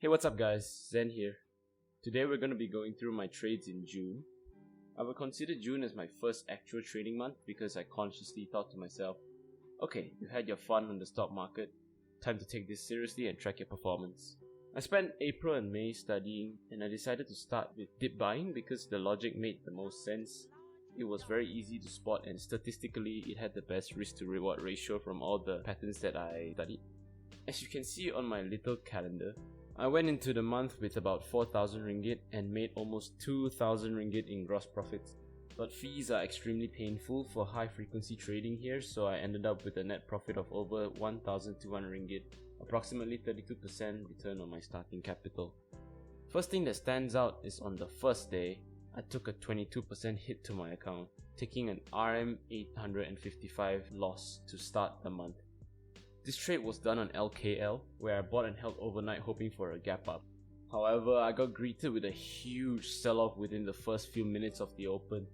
Hey, what's up guys, Zen here. Today we're going to be going through my trades in June. I would consider June as my first actual trading month because I consciously thought to myself, okay, you had your fun on the stock market, time to take this seriously and track your performance. I spent April and May studying and I decided to start with dip buying because the logic made the most sense. It was very easy to spot and statistically it had the best risk to reward ratio from all the patterns that I studied. As you can see on my little calendar, I went into the month with about 4,000 ringgit and made almost 2,000 ringgit in gross profits. But fees are extremely painful for high frequency trading here, so I ended up with a net profit of over 1,200 ringgit, approximately 32% return on my starting capital. First thing that stands out is on the first day, I took a 22% hit to my account, taking an RM855 loss to start the month. This trade was done on LKL, where I bought and held overnight hoping for a gap up. However, I got greeted with a huge sell-off within the first few minutes of the open.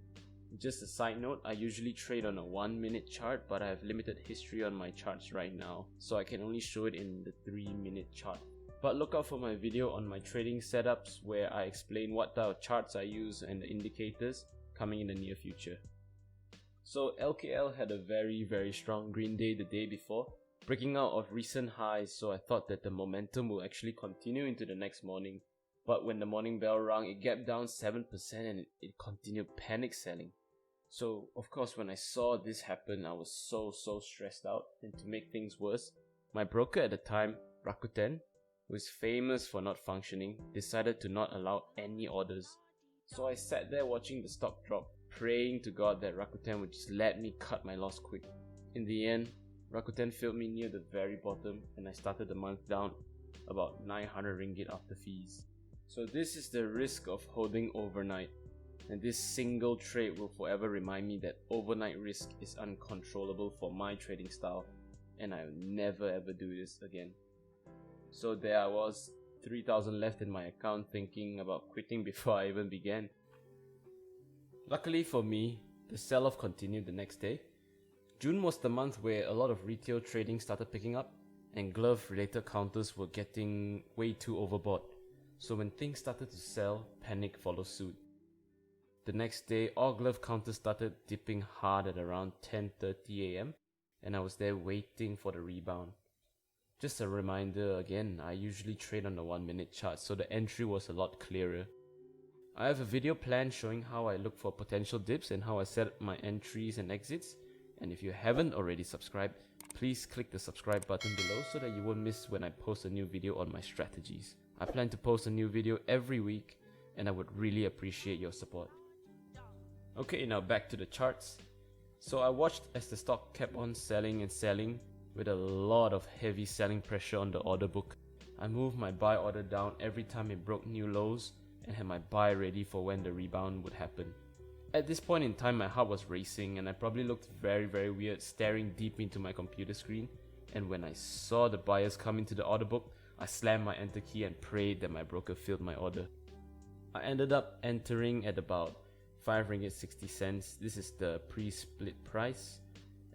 Just a side note, I usually trade on a 1-minute chart, but I have limited history on my charts right now, so I can only show it in the 3-minute chart. But look out for my video on my trading setups where I explain what type of charts I use and the indicators coming in the near future. So LKL had a very strong green day the day before, breaking out of recent highs, so I thought that the momentum will actually continue into the next morning. But when the morning bell rang, it gapped down 7% and it continued panic selling. So of course when I saw this happen, I was so stressed out, and to make things worse, my broker at the time, Rakuten, who is famous for not functioning, decided to not allow any orders. So I sat there watching the stock drop, praying to God that Rakuten would just let me cut my loss quick. In the end, Rakuten filled me near the very bottom and I started the month down about 900 ringgit after fees. So this is the risk of holding overnight, and this single trade will forever remind me that overnight risk is uncontrollable for my trading style and I'll never ever do this again. So there I was, 3,000 left in my account, thinking about quitting before I even began. Luckily for me, the sell-off continued the next day. June was the month where a lot of retail trading started picking up and glove related counters were getting way too overbought. So when things started to sell, panic followed suit. The next day, all glove counters started dipping hard at around 10:30 am and I was there waiting for the rebound. Just a reminder again, I usually trade on the 1-minute chart, so the entry was a lot clearer. I have a video plan showing how I look for potential dips and how I set up my entries and exits. And if you haven't already subscribed, please click the subscribe button below so that you won't miss when I post a new video on my strategies. I plan to post a new video every week and I would really appreciate your support. Okay, now back to the charts. So I watched as the stock kept on selling and selling with a lot of heavy selling pressure on the order book. I moved my buy order down every time it broke new lows and had my buy ready for when the rebound would happen. At this point in time, my heart was racing and I probably looked very weird staring deep into my computer screen, and when I saw the buyers come into the order book, I slammed my enter key and prayed that my broker filled my order. I ended up entering at about 5 ringgit 60 cents. This is the pre-split price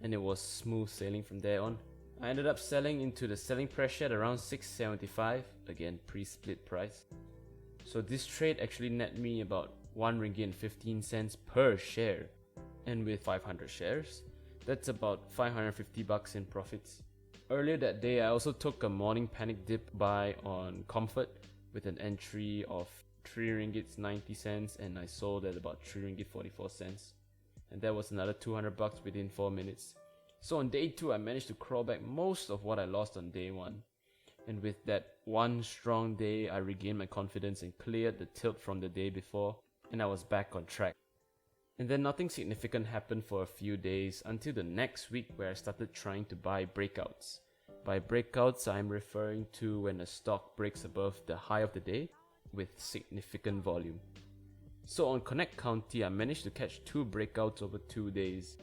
and it was smooth sailing from there on. I ended up selling into the selling pressure at around 6.75, again pre-split price. So this trade actually net me about 1 ringgit and 15 cents per share, and with 500 shares, that's about 550 bucks in profits. Earlier that day, I also took a morning panic dip buy on Comfort with an entry of 3 ringgit 90 cents and I sold at about 3 ringgit 44 cents, and that was another 200 bucks within 4 minutes. So on day 2, I managed to crawl back most of what I lost on day 1. And with that one strong day, I regained my confidence and cleared the tilt from the day before, and I was back on track. And then nothing significant happened for a few days until the next week where I started trying to buy breakouts. By breakouts, I'm referring to when a stock breaks above the high of the day with significant volume. So on Connect County, I managed to catch 2 breakouts over 2 days.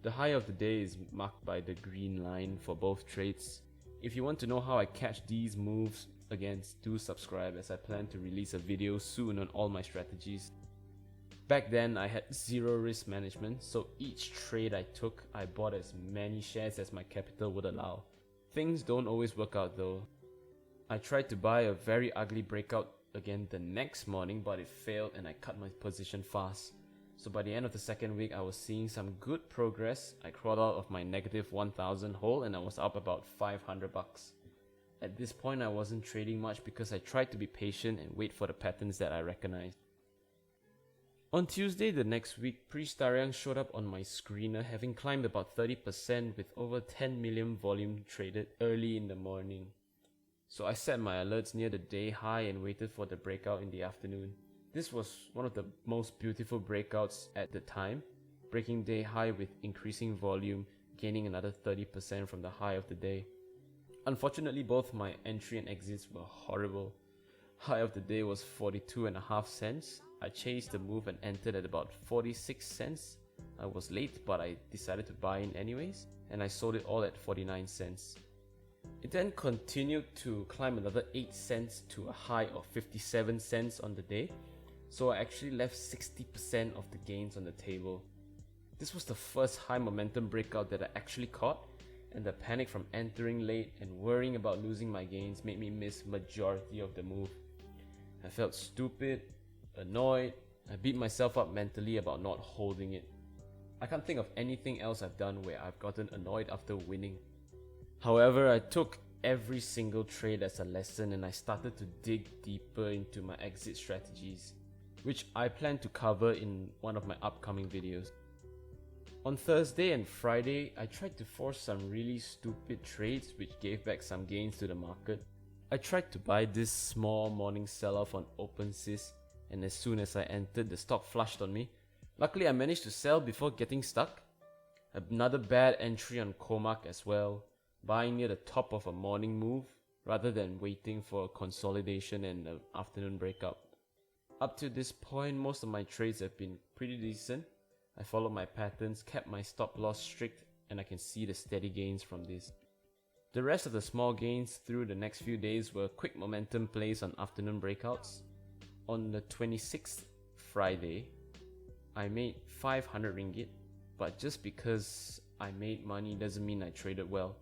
The high of the day is marked by the green line for both trades. If you want to know how I catch these moves, again, do subscribe as I plan to release a video soon on all my strategies. Back then I had zero risk management, so each trade I took, I bought as many shares as my capital would allow. Things don't always work out though. I tried to buy a very ugly breakout again the next morning, but it failed and I cut my position fast. So by the end of the second week, I was seeing some good progress. I crawled out of my negative 1000 hole and I was up about 500 bucks. At this point, I wasn't trading much because I tried to be patient and wait for the patterns that I recognized. On Tuesday the next week, Pre-Stariang showed up on my screener, having climbed about 30% with over 10 million volume traded early in the morning. So I set my alerts near the day high and waited for the breakout in the afternoon. This was one of the most beautiful breakouts at the time, breaking day high with increasing volume, gaining another 30% from the high of the day. Unfortunately, both my entry and exits were horrible. High of the day was 42.5 cents. I chased the move and entered at about 46 cents. I was late, but I decided to buy in anyways, and I sold it all at 49 cents. It then continued to climb another 8 cents to a high of 57 cents on the day, so I actually left 60% of the gains on the table. This was the first high momentum breakout that I actually caught, and the panic from entering late and worrying about losing my gains made me miss majority of the move. I felt stupid, annoyed. I beat myself up mentally about not holding it. I can't think of anything else I've done where I've gotten annoyed after winning. However, I took every single trade as a lesson and I started to dig deeper into my exit strategies, which I plan to cover in one of my upcoming videos. On Thursday and Friday, I tried to force some really stupid trades which gave back some gains to the market. I tried to buy this small morning sell-off on OpenSys, and as soon as I entered, the stock flushed on me. Luckily, I managed to sell before getting stuck. Another bad entry on Comac as well, buying near the top of a morning move rather than waiting for a consolidation and an afternoon breakout. Up to this point, most of my trades have been pretty decent. I followed my patterns, kept my stop loss strict, and I can see the steady gains from this. The rest of the small gains through the next few days were quick momentum plays on afternoon breakouts. On the 26th Friday, I made 500 ringgit, but just because I made money doesn't mean I traded well.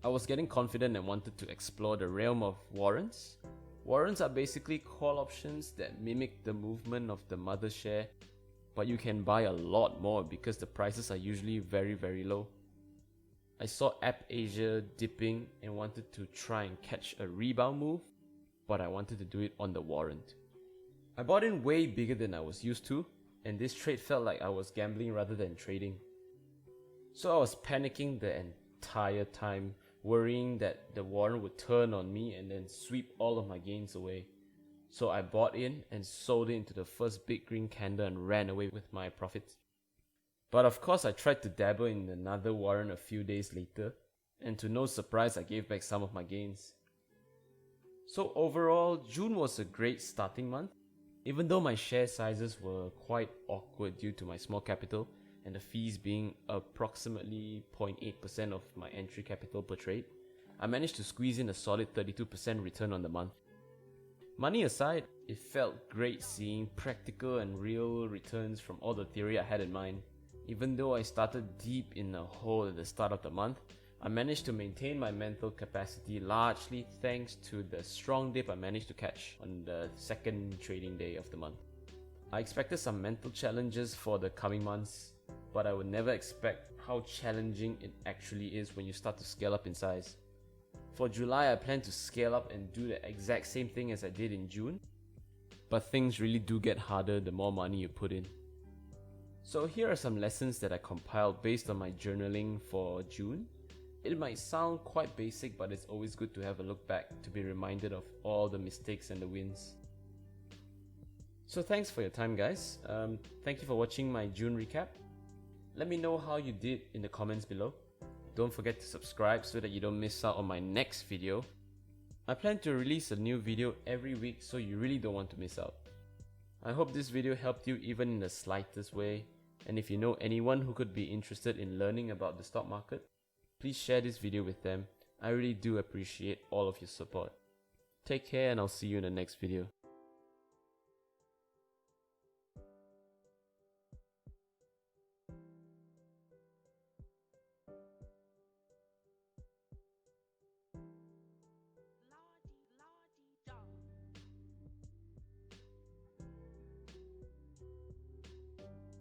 I was getting confident and wanted to explore the realm of warrants. Warrants are basically call options that mimic the movement of the mother share, but you can buy a lot more because the prices are usually very low. I saw App Asia dipping and wanted to try and catch a rebound move, but I wanted to do it on the warrant. I bought in way bigger than I was used to, and this trade felt like I was gambling rather than trading. So I was panicking the entire time, worrying that the warrant would turn on me and then sweep all of my gains away. So I bought in and sold it into the first big green candle and ran away with my profits. But of course I tried to dabble in another warrant a few days later, and to no surprise I gave back some of my gains. So overall, June was a great starting month. Even though my share sizes were quite awkward due to my small capital and the fees being approximately 0.8% of my entry capital per trade, I managed to squeeze in a solid 32% return on the month. Money aside, it felt great seeing practical and real returns from all the theory I had in mind. Even though I started deep in a hole at the start of the month, I managed to maintain my mental capacity largely thanks to the strong dip I managed to catch on the second trading day of the month. I expected some mental challenges for the coming months, but I would never expect how challenging it actually is when you start to scale up in size. For July, I plan to scale up and do the exact same thing as I did in June, but things really do get harder the more money you put in. So here are some lessons that I compiled based on my journaling for June. It might sound quite basic, but it's always good to have a look back to be reminded of all the mistakes and the wins. So thanks for your time, guys. Thank you for watching my June recap. Let me know how you did in the comments below. Don't forget to subscribe so that you don't miss out on my next video. I plan to release a new video every week, so you really don't want to miss out. I hope this video helped you even in the slightest way, and if you know anyone who could be interested in learning about the stock market, please share this video with them. I really do appreciate all of your support. Take care and I'll see you in the next video.